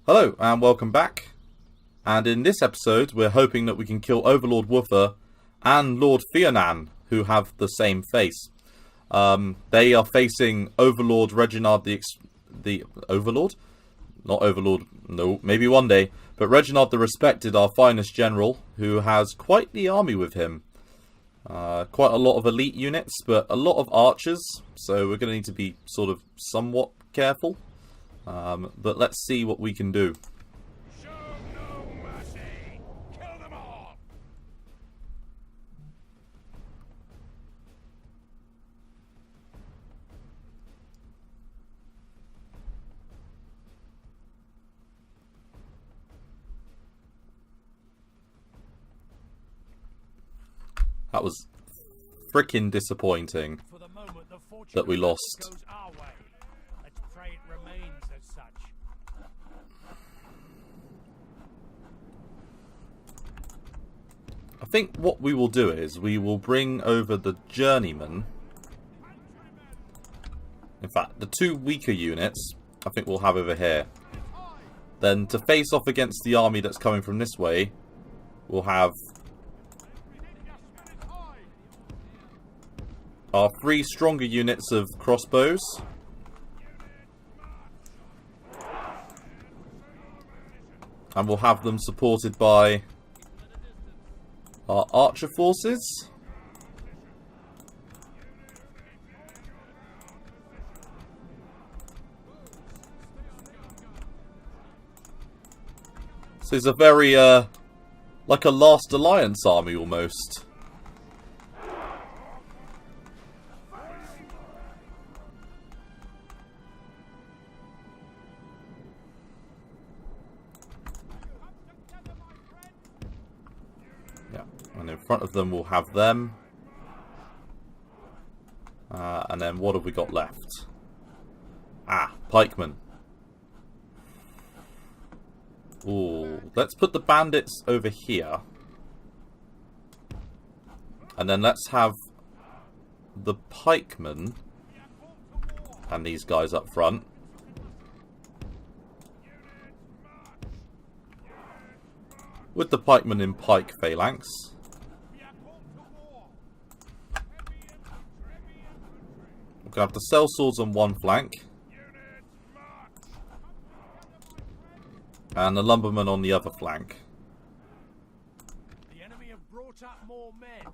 Hello and welcome back, and in this episode we're hoping that we can kill Overlord Woofer and Lord Fionan, who have the same face. They are facing Overlord Reginald the Overlord? Not Overlord, no, maybe one day, but Reginald the Respected, our finest general, who has quite the army with him. Quite a lot of elite units, but a lot of archers, so we're going to need to be sort of somewhat careful. But let's see what we can do. Show no mercy. Kill them all. That was frickin' disappointing For the moment, the fortune that we of battle lost. goes our way. Let's pray it remains as such. I think what we will do is we will bring over the journeyman. In fact, the two weaker units I think we'll have over here. Then to face off against the army that's coming from this way, we'll have our three stronger units of crossbows. And we'll have them supported by our archer forces. So it's a very, like a Last Alliance army almost. Yeah, and in front of them we'll have them. And then what have we got left? Ah, pikemen. Ooh, let's put the bandits over here. And then let's have the pikemen and these guys up front. With the pikemen in pike phalanx. We're going to have the sellswords on one flank. And the lumbermen on the other flank. The enemy have brought up more men.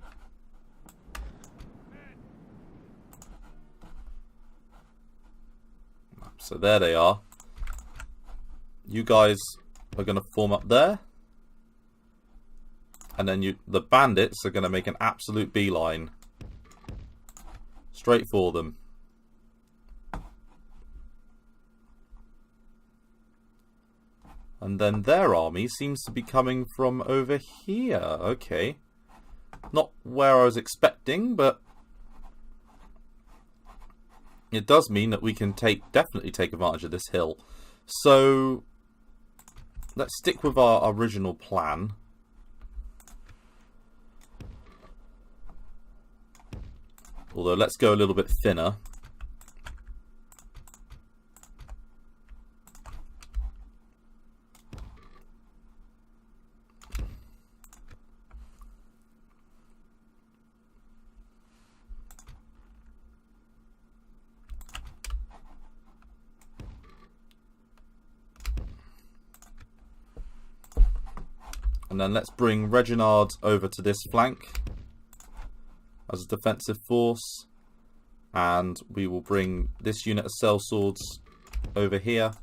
So there they are. You guys are going to form up there. And then the bandits are going to make an absolute beeline straight for them. And then their army seems to be coming from over here. Okay. Not where I was expecting, but it does mean that we can definitely take advantage of this hill. So let's stick with our original plan. Although let's go a little bit thinner. And then let's bring Reginald over to this flank as a defensive force. And we will bring this unit of sellswords over here.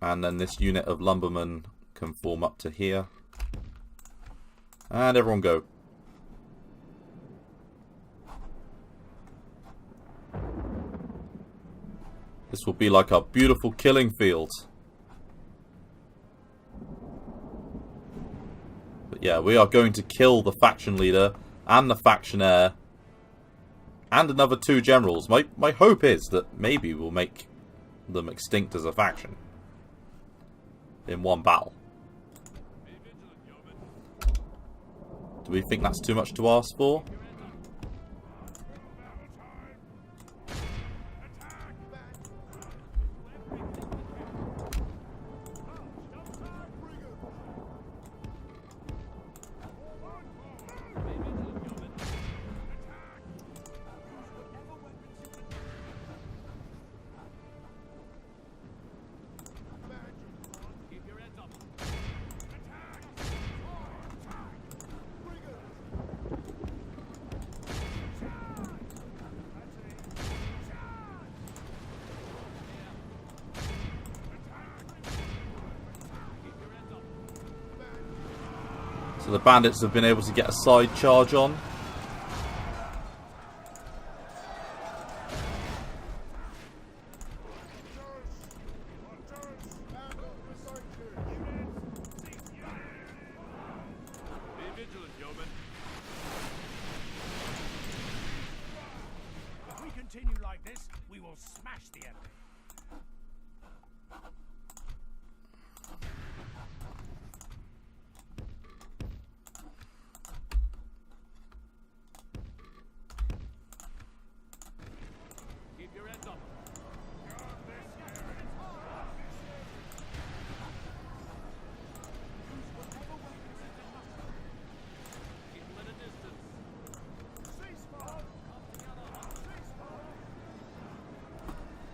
And then this unit of lumbermen can form up to here. And everyone go. This will be like a beautiful killing field. But yeah, we are going to kill the faction leader and the faction heir and another two generals. My hope is that maybe we'll make them extinct as a faction in one battle. Do we think that's too much to ask for? So the bandits have been able to get a side charge on. Be vigilant, yeoman. If we continue like this, we will smash the enemy. Keep your heads up. Keep them at a distance.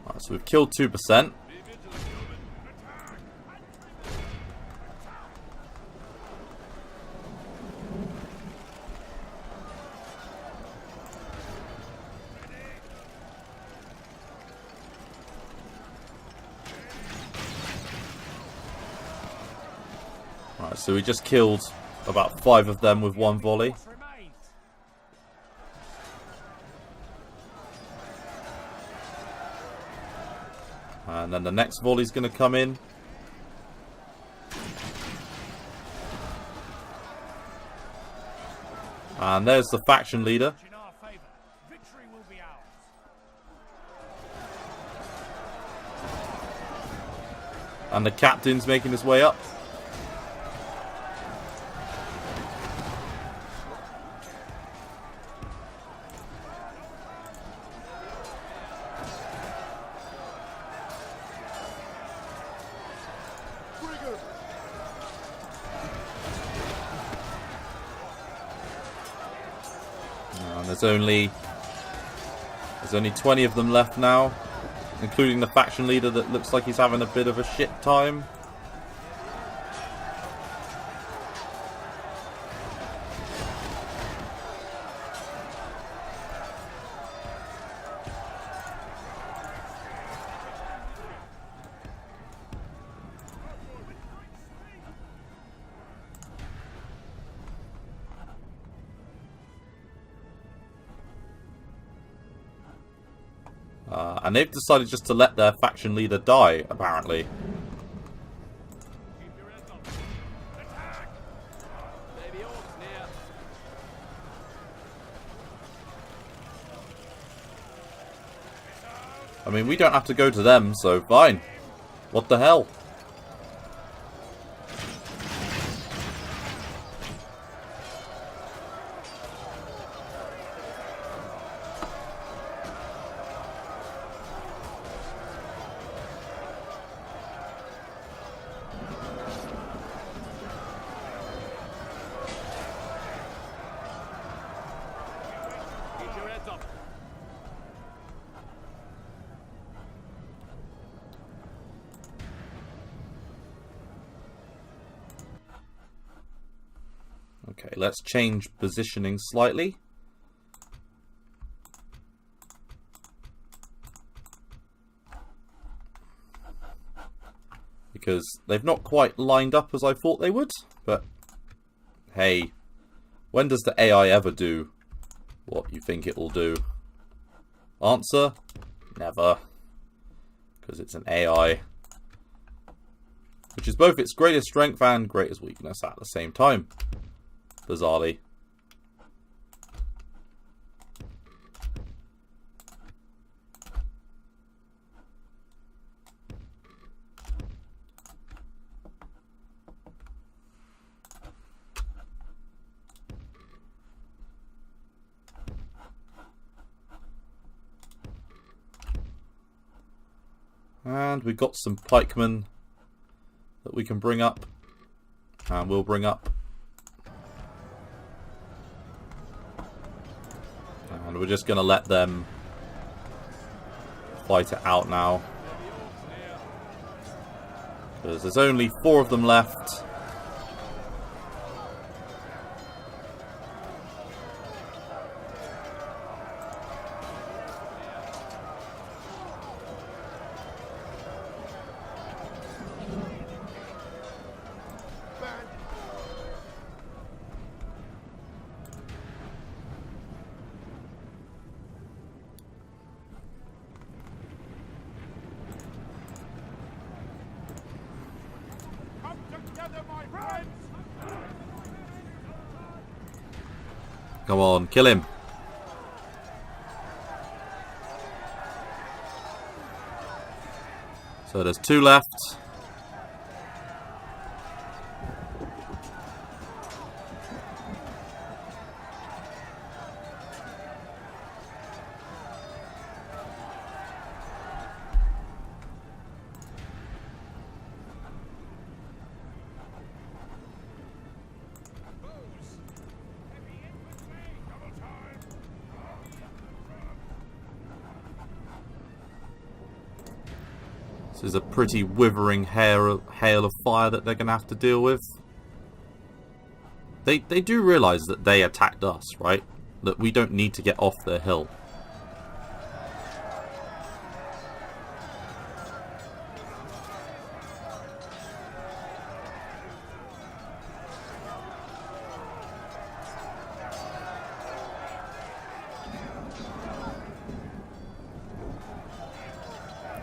Alright, so we've killed 2%. Be vigilant, yeoman. Alright, so we just killed about 5 of them with one volley. What remains? And then the next volley's going to come in. And there's the faction leader. In our favor, victory will be ours. And the captain's making his way up. And there's only 20 of them left now, including the faction leader that looks like he's having a bit of a shit time. And they've decided just to let their faction leader die, apparently. Keep your heads up. Attack! Baby orcs near. I mean, we don't have to go to them, so fine. What the hell? Keep your heads up. Okay, let's change positioning slightly. Because they've not quite lined up as I thought they would, but hey, when does the AI ever do what you think it will do? Answer? Never. Because it's an AI. Which is both its greatest strength and greatest weakness at the same time. Bizarrely. And we've got some pikemen that we can bring up. And we'll bring up. And we're just going to let them fight it out now. Because there's only 4 of them left. together, my friends! Come on, kill him. So there's 2 left. This is a pretty withering hail of fire that they're going to have to deal with. They do realise that they attacked us, right? That we don't need to get off their hill.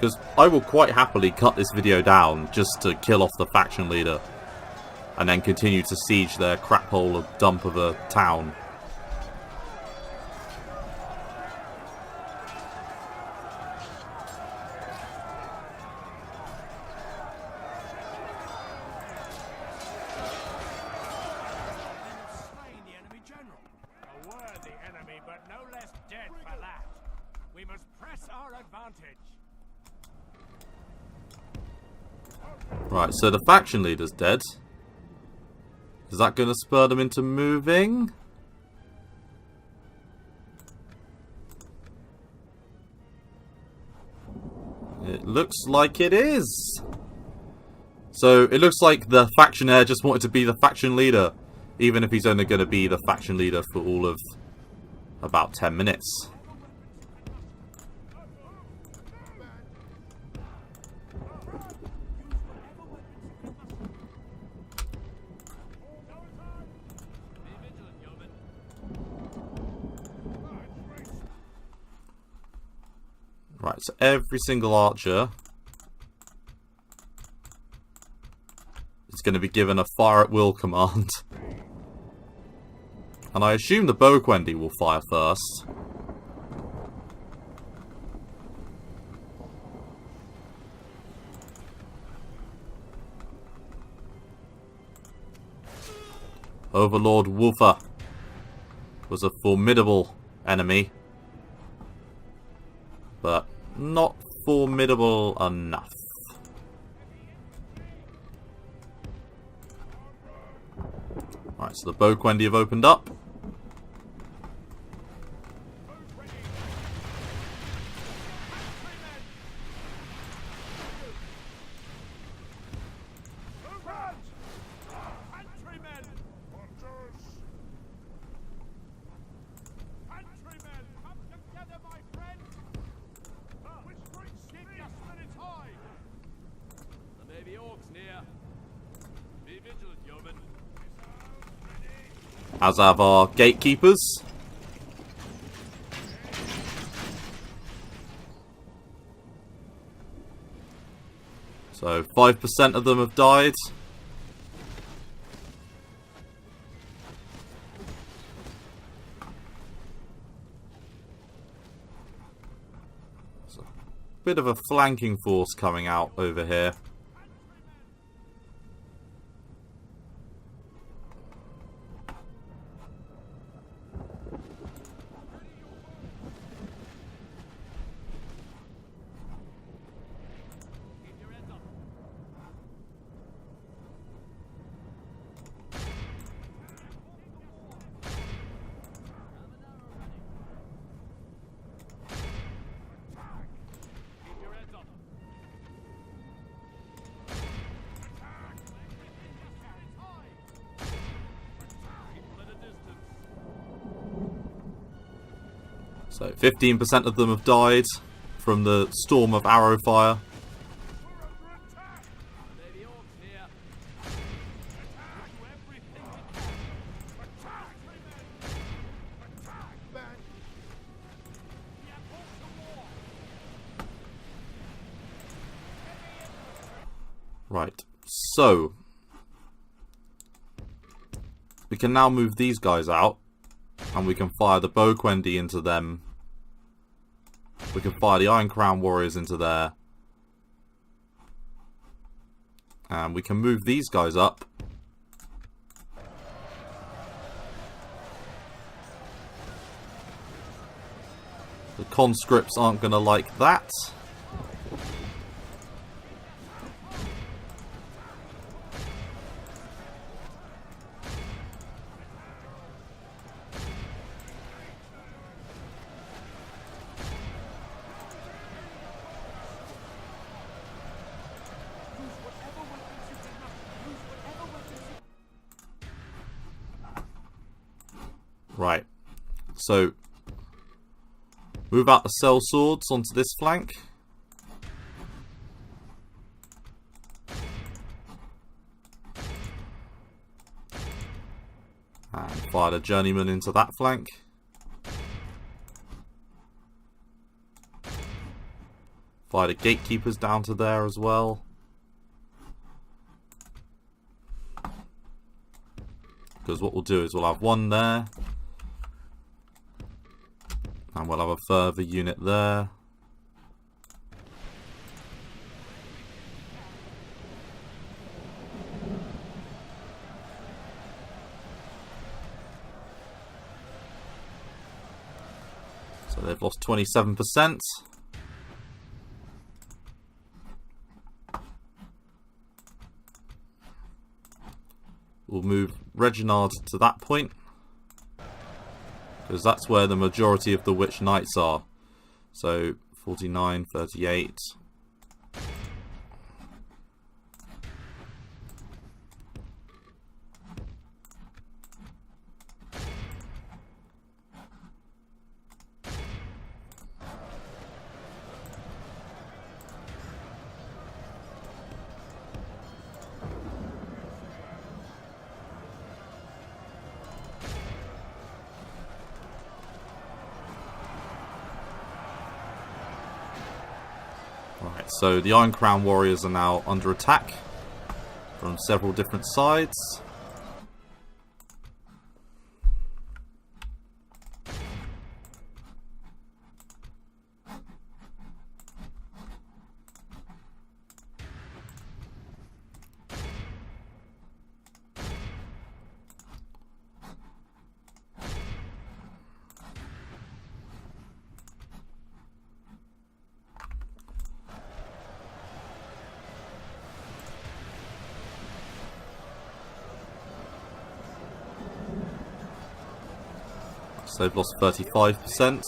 Because I will quite happily cut this video down just to kill off the faction leader. And then continue to siege their crap hole of dump of a town. Slain the enemy general. A worthy enemy, but no less dead for that. We must press our advantage. Right, so the faction leader's dead. Is that going to spur them into moving? It looks like it is. So it looks like the faction heir just wanted to be the faction leader. Even if he's only going to be the faction leader for all of about 10 minutes. Right, so every single archer is going to be given a fire at will command. And I assume the Bogwendi will fire first. Overlord Woofer was a formidable enemy. But not formidable enough. Right, so the Bogwendi have opened up. As have our gatekeepers. So 5% of them have died. So, bit of a flanking force coming out over here. So 15% of them have died from the storm of arrow fire. Right, so We can now move these guys out, and we can fire the Boquendi into them. We can fire the Iron Crown Warriors into there. And we can move these guys up. The conscripts aren't going to like that. Right, so move out the cell swords onto this flank. And fire the journeyman into that flank. Fire the gatekeepers down to there as well. Because what we'll do is we'll have one there. And we'll have a further unit there. So they've lost 27%. We'll move Reginald to that point, because that's where the majority of the Witch Knights are. So 49, 38. Right, so the Iron Crown Warriors are now under attack from several different sides. So they've lost 35%.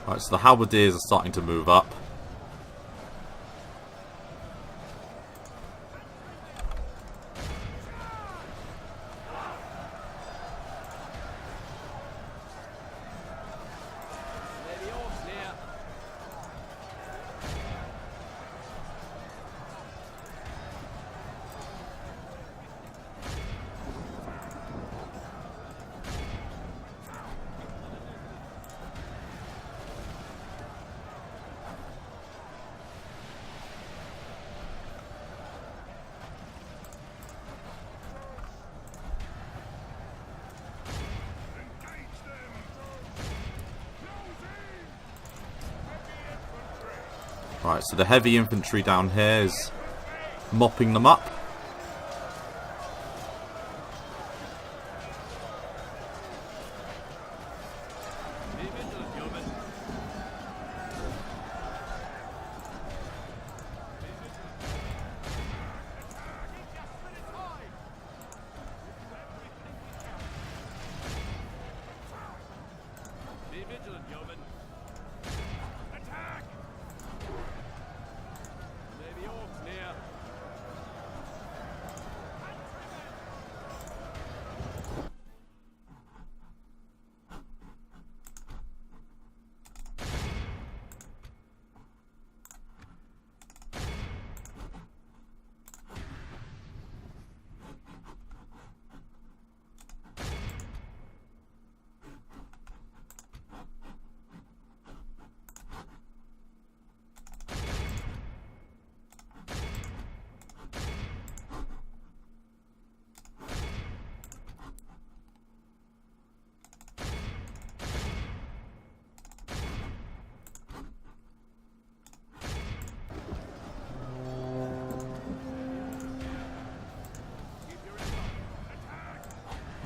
Right, so the halberdiers are starting to move up. Right, so the heavy infantry down here is mopping them up.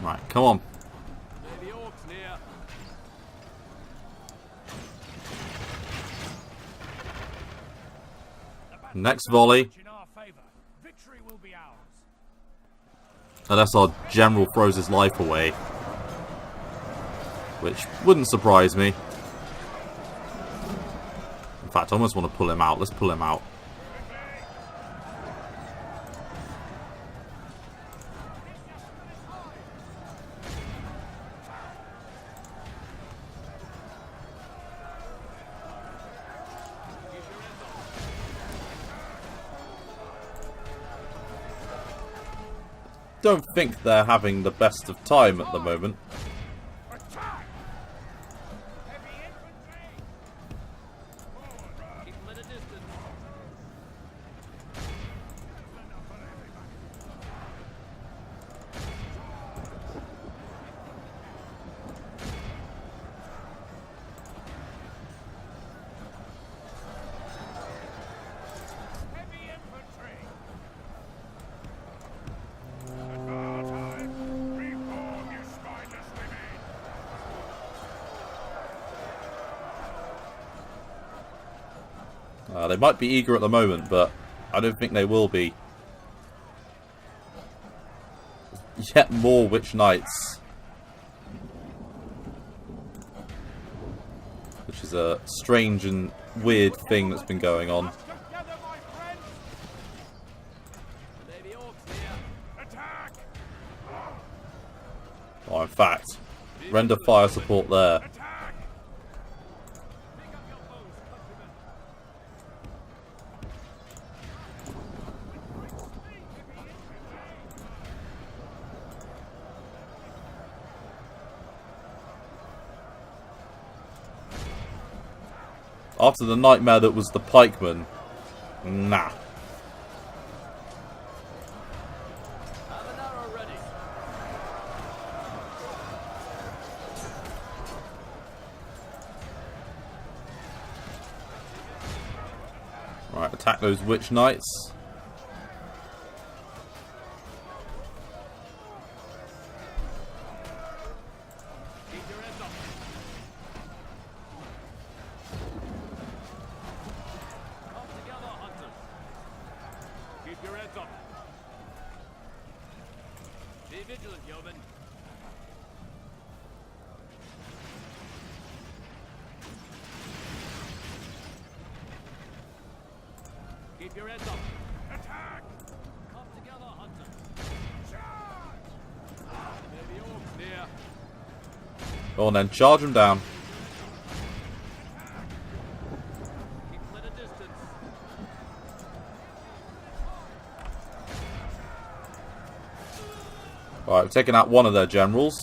Right, come on. Next volley. Unless our general throws his life away. Which wouldn't surprise me. In fact, I almost want to pull him out. Let's pull him out. Don't think they're having the best of time at the moment. They might be eager at the moment, but I don't think they will be. Yet more Witch Knights. Which is a strange and weird thing that's been going on. Oh, in fact, render fire support there. After the nightmare that was the pikemen, nah. Right, attack those Witch Knights. Keep your heads up. Attack! Come together, hunters. Charge! Maybe orcs near. Go on then, charge them down. Keep them at a distance. Alright, we've taken out one of their generals.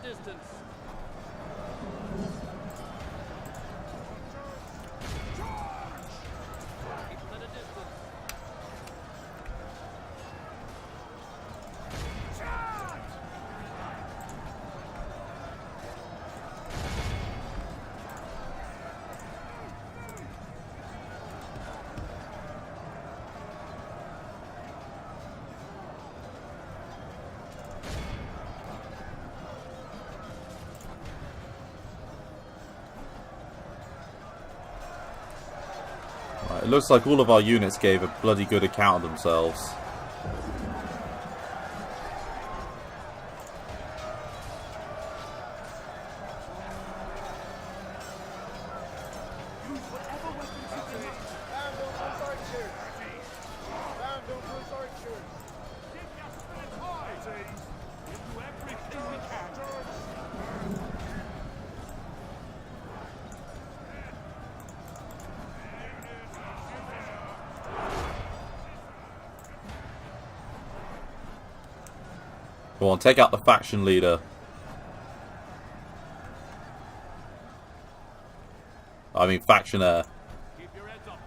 distance. Keep them at a distance. Right, it looks like all of our units gave a bloody good account of themselves. Come on, take out the faction leader. I mean, factioner. Keep your heads up.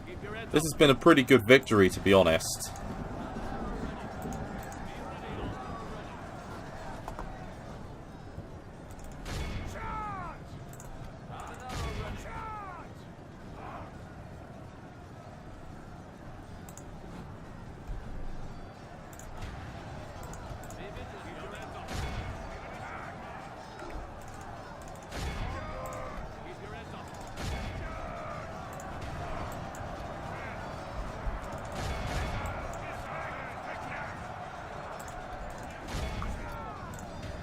Keep your heads This up. has been a pretty good victory, to be honest.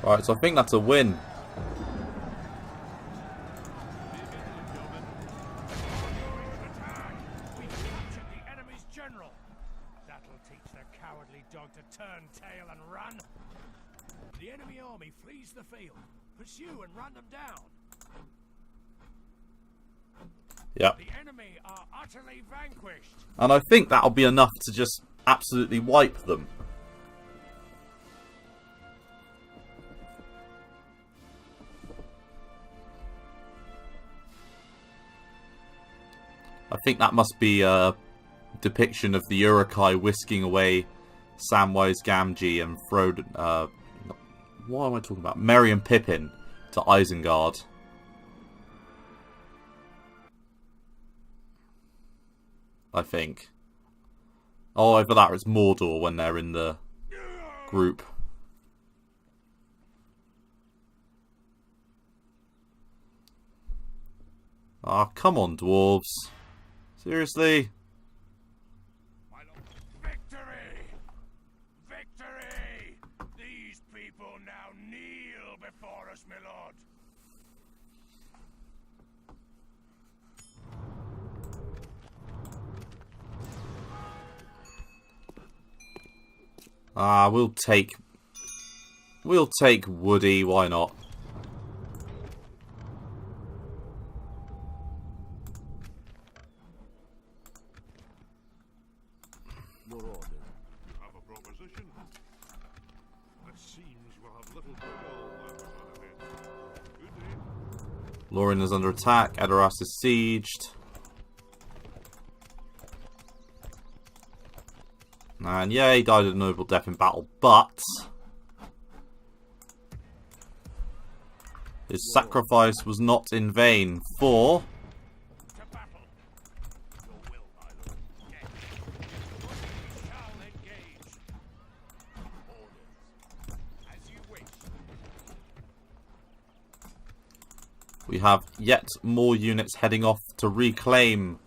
Right, so I think that's a win. We captured the enemy's general. That'll teach the cowardly dog to turn tail and run. The enemy army flees the field. Pursue and run them down. Yep. The enemy are utterly vanquished. And I think that'll be enough to just absolutely wipe them. I think that must be a depiction of the Uruk-hai whisking away Samwise Gamgee and Frodo. What am I talking about? Merry and Pippin to Isengard. I think. Oh, over that it's Mordor when they're in the group. Ah, come on, dwarves. Seriously? Victory! Victory! These people now kneel before us, my lord. Ah, we'll take Woody, why not? Your orders. You have a proposition? It seems we'll have little to go out of it. Good day. Lorien is under attack, Edoras is sieged. And yeah, he died a noble death in battle, but his sacrifice was not in vain, for To battle. Your will, my lord. Yes. We shall engage. Orders. As you wish. we have yet more units heading off to reclaim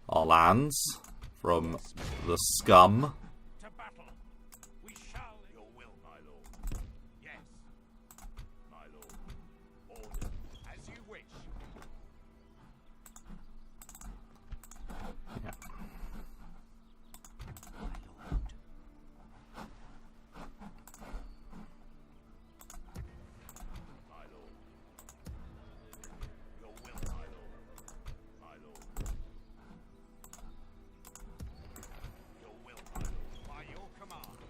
our lands from the scum. To battle. We shall. Your will, my lord. Yes. My lord. Order. As you wish. Yeah. My lord.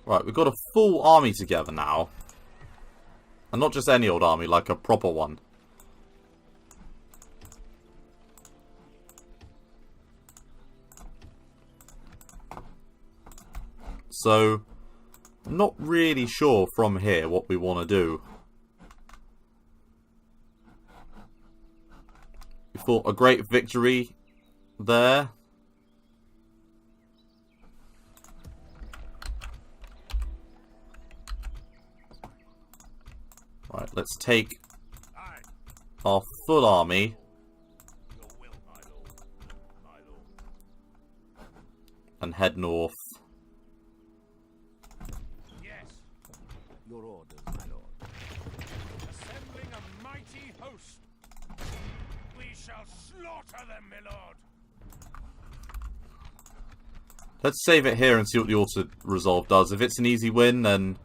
Right, we've got a full army together now. And not just any old army, like a proper one. So, I'm not really sure from here what we want to do. We fought a great victory there. Right, let's take Aye. our full army Your will, my lord. My lord. and head north. Yes. Your orders, my lord. Assembling a mighty host. We shall slaughter them, my lord. Let's save it here and see what the auto-resolve does. If it's an easy win, then,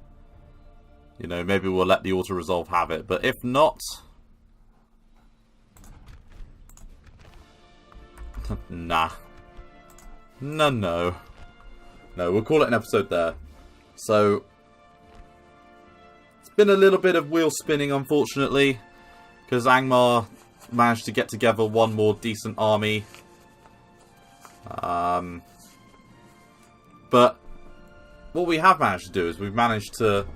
you know, maybe we'll let the auto-resolve have it. But if not... nah. No, we'll call it an episode there. So, it's been a little bit of wheel spinning, unfortunately, because Angmar managed to get together one more decent army. But what we have managed to do is we've managed to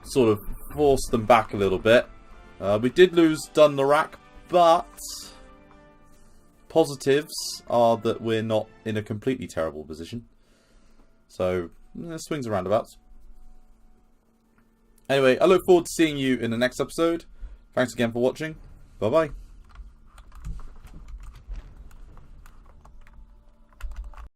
sort of force them back a little bit. We did lose Dunlarak, but positives are that we're not in a completely terrible position. So, swings and roundabouts. Anyway, I look forward to seeing you in the next episode. Thanks again for watching. Bye-bye.